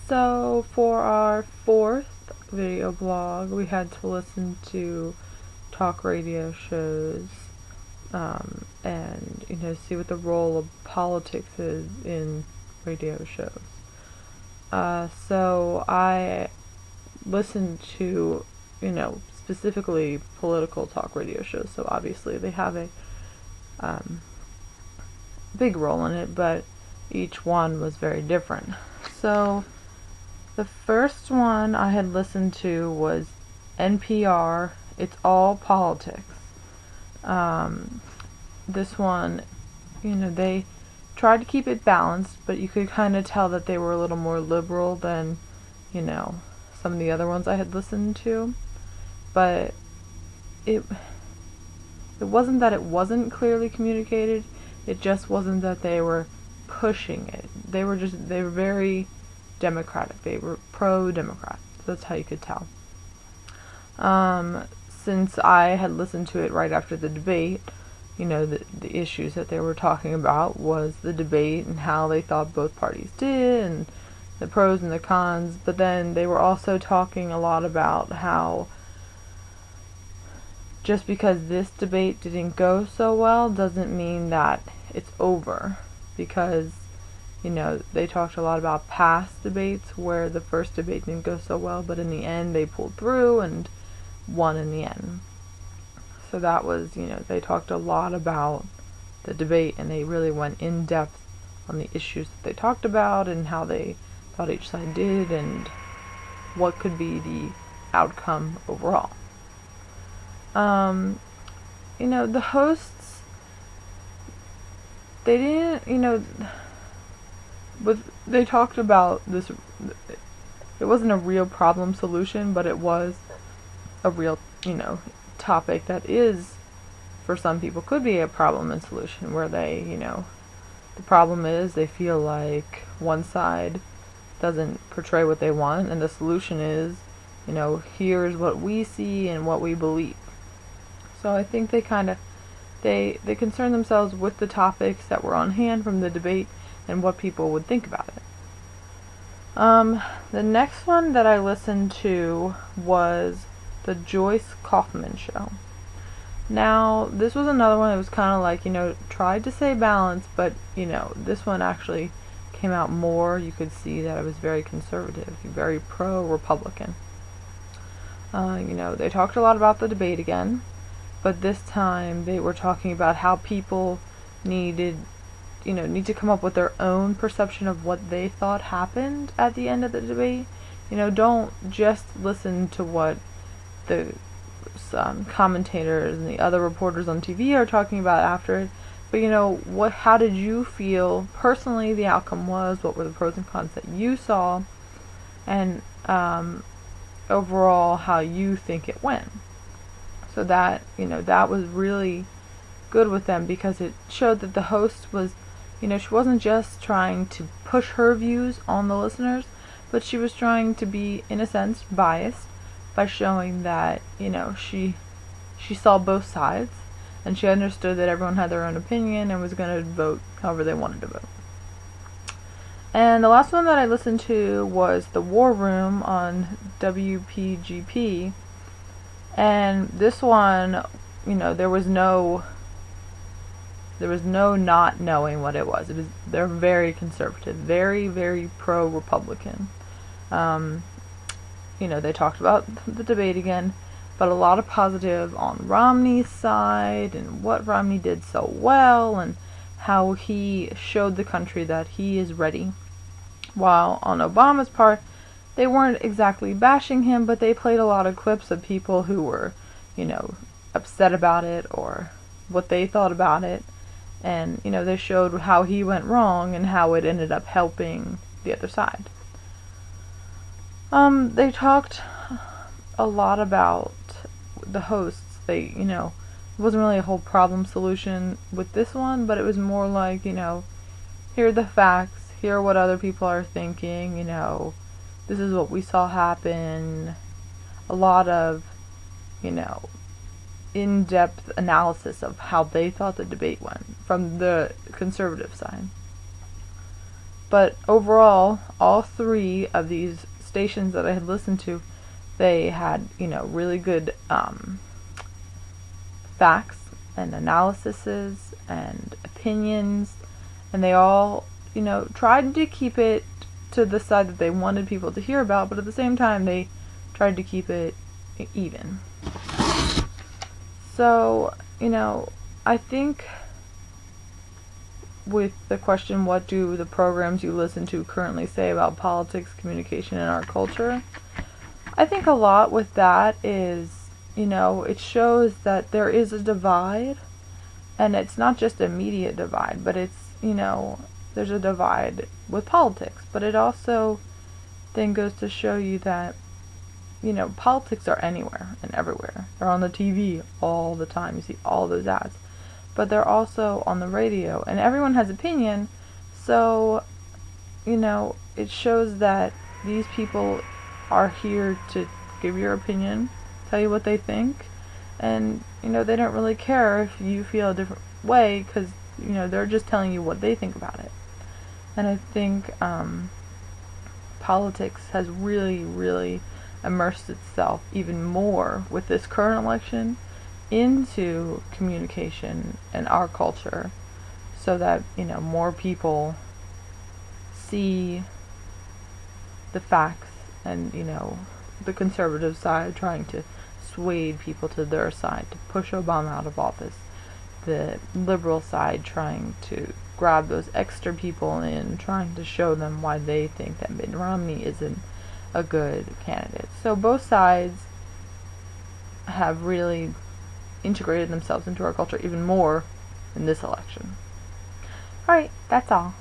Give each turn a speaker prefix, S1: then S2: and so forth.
S1: So for our fourth video blog, we had to listen to talk radio shows and see what the role of politics is in radio shows. So I listened to specifically political talk radio shows. So obviously they have a big role in it, but each one was very different. So the first one I had listened to was NPR, It's All Politics. This one, they tried to keep it balanced, but you could kind of tell that they were a little more liberal than, some of the other ones I had listened to. But it wasn't that it wasn't clearly communicated, it just wasn't that they were pushing it. They were very Democratic. They were pro-Democrat. That's how you could tell. Since I had listened to it right after the debate, the issues that they were talking about was the debate and how they thought both parties did and the pros and the cons, but then they were also talking a lot about how just because this debate didn't go so well doesn't mean that it's over, because they talked a lot about past debates where the first debate didn't go so well, but in the end they pulled through and won in the end. So that was, they talked a lot about the debate, and they really went in depth on the issues that they talked about and how they thought each side did and what could be the outcome overall. The hosts, they didn't, they talked about this. It wasn't a real problem solution, but it was a real, topic that is, for some people, could be a problem and solution, where they, the problem is they feel like one side doesn't portray what they want, and the solution is, here's what we see and what we believe. So I think they kind of, they concern themselves with the topics that were on hand from the debate and what people would think about it. The next one that I listened to was the Joyce Kaufman Show. Now, this was another one that was kind of like, tried to say balance, but, this one actually came out more. You could see that it was very conservative, very pro-Republican. They talked a lot about the debate again, but this time they were talking about how people need to come up with their own perception of what they thought happened at the end of the debate. Don't just listen to what the commentators and the other reporters on TV are talking about after it, but how did you feel personally the outcome was, what were the pros and cons that you saw, and overall how you think it went. So that, that was really good with them, because it showed that the host was, she wasn't just trying to push her views on the listeners, but she was trying to be, in a sense, biased by showing that, she saw both sides, and she understood that everyone had their own opinion and was going to vote however they wanted to vote. And the last one that I listened to was The War Room on WPGP, and this one, there was no not knowing what it was. They're very conservative, very, very pro-Republican. They talked about the debate again, but a lot of positive on Romney's side and what Romney did so well and how he showed the country that he is ready. While on Obama's part, they weren't exactly bashing him, but they played a lot of clips of people who were, upset about it or what they thought about it. And, they showed how he went wrong and how it ended up helping the other side. They talked a lot about the hosts. It wasn't really a whole problem solution with this one, but it was more like, here are the facts, here are what other people are thinking, this is what we saw happen. A lot of, in-depth analysis of how they thought the debate went from the conservative side. But overall, all three of these stations that I had listened to, they had, really good facts and analyses and opinions, and they all, tried to keep it to the side that they wanted people to hear about, but at the same time they tried to keep it even. So, I think with the question, what do the programs you listen to currently say about politics, communication, and our culture? I think a lot with that is, it shows that there is a divide, and it's not just a media divide, but it's, there's a divide with politics, but it also then goes to show you that, politics are anywhere and everywhere. They're on the TV all the time. You see all those ads. But they're also on the radio, and everyone has opinion, so, it shows that these people are here to give your opinion, tell you what they think, and, they don't really care if you feel a different way, because, they're just telling you what they think about it. And I think politics has really, really immersed itself even more with this current election into communication and our culture, so that, more people see the facts, and, the conservative side trying to sway people to their side to push Obama out of office, the liberal side trying to grab those extra people in, trying to show them why they think that Mitt Romney isn't a good candidate. So both sides have really integrated themselves into our culture even more in this election. Alright, that's all.